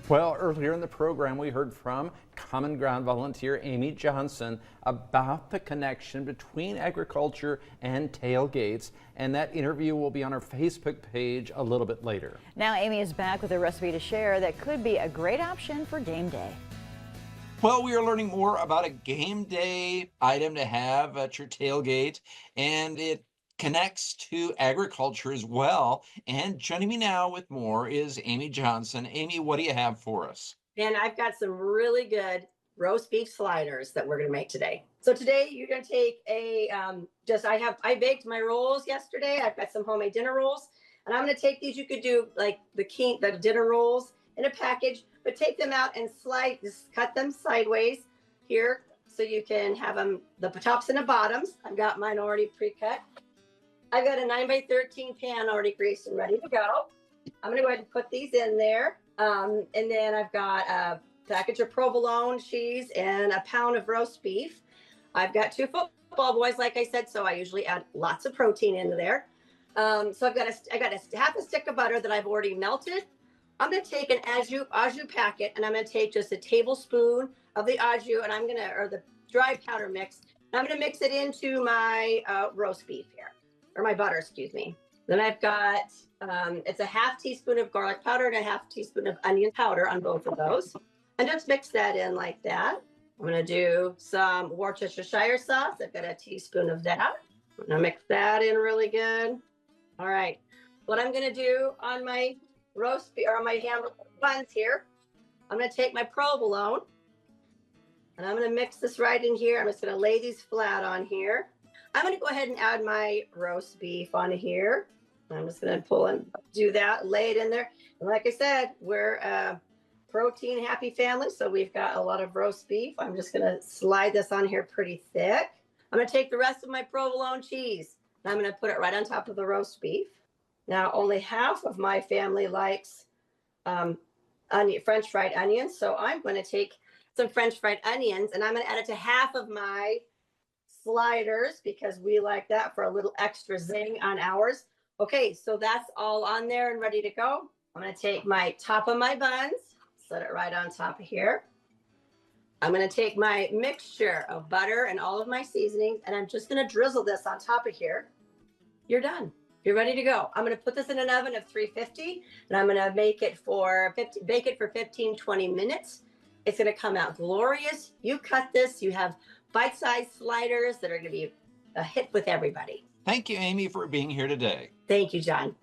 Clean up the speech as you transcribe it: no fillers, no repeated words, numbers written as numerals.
Well, earlier in the program, we heard from Common Ground volunteer Amy Johnson about the connection between agriculture and tailgates, and that interview will be on our Facebook page a little bit later. Now Amy is back with a recipe to share that could be a great option for game day. Well, we are learning more about a game day item to have at your tailgate, and it connects to agriculture as well. And joining me now with more is Amy Johnson. Amy, what do you have for us? And I've got some really good roast beef sliders that we're going to make today. So today you're going to take I baked my rolls yesterday. I've got some homemade dinner rolls, and I'm going to take these. You could do like the dinner rolls in a package, but take them out and just cut them sideways here so you can have them the tops and the bottoms. I've got mine already pre-cut. I've got a 9x13 pan already greased and ready to go. I'm going to go ahead and put these in there. And then I've got a package of provolone cheese and a pound of roast beef. I've got 2 football boys, like I said, so I usually add lots of protein into there. So I got a half a stick of butter that I've already melted. I'm going to take an au jus packet, and I'm going to take just a tablespoon of the au jus, and or the dry powder mix. And I'm going to mix it into my roast beef here. Or my butter, excuse me. Then I've got, it's a half teaspoon of garlic powder and a half teaspoon of onion powder on both of those. And just mix that in like that. I'm gonna do some Worcestershire sauce. I've got a teaspoon of that. I'm gonna mix that in really good. All right. What I'm gonna do on my roast beef, or my ham buns here, I'm gonna take my provolone and I'm gonna mix this right in here. I'm just gonna lay these flat on here. I'm going to go ahead and add my roast beef on here. I'm just going to pull and do that, lay it in there. And like I said, we're a protein happy family, so we've got a lot of roast beef. I'm just going to slide this on here pretty thick. I'm going to take the rest of my provolone cheese and I'm going to put it right on top of the roast beef. Now, only half of my family likes French fried onions, so I'm going to take some French fried onions and I'm going to add it to half of my sliders because we like that for a little extra zing on ours. Okay, so that's all on there and ready to go. I'm going to take my top of my buns, set it right on top of here. I'm going to take my mixture of butter and all of my seasonings, and I'm just going to drizzle this on top of here. You're done. You're ready to go. I'm going to put this in an oven of 350, and I'm going to bake it for 15-20 minutes. It's going to come out glorious. You cut this, you have bite-sized sliders that are going to be a hit with everybody. Thank you, Amy, for being here today. Thank you, John.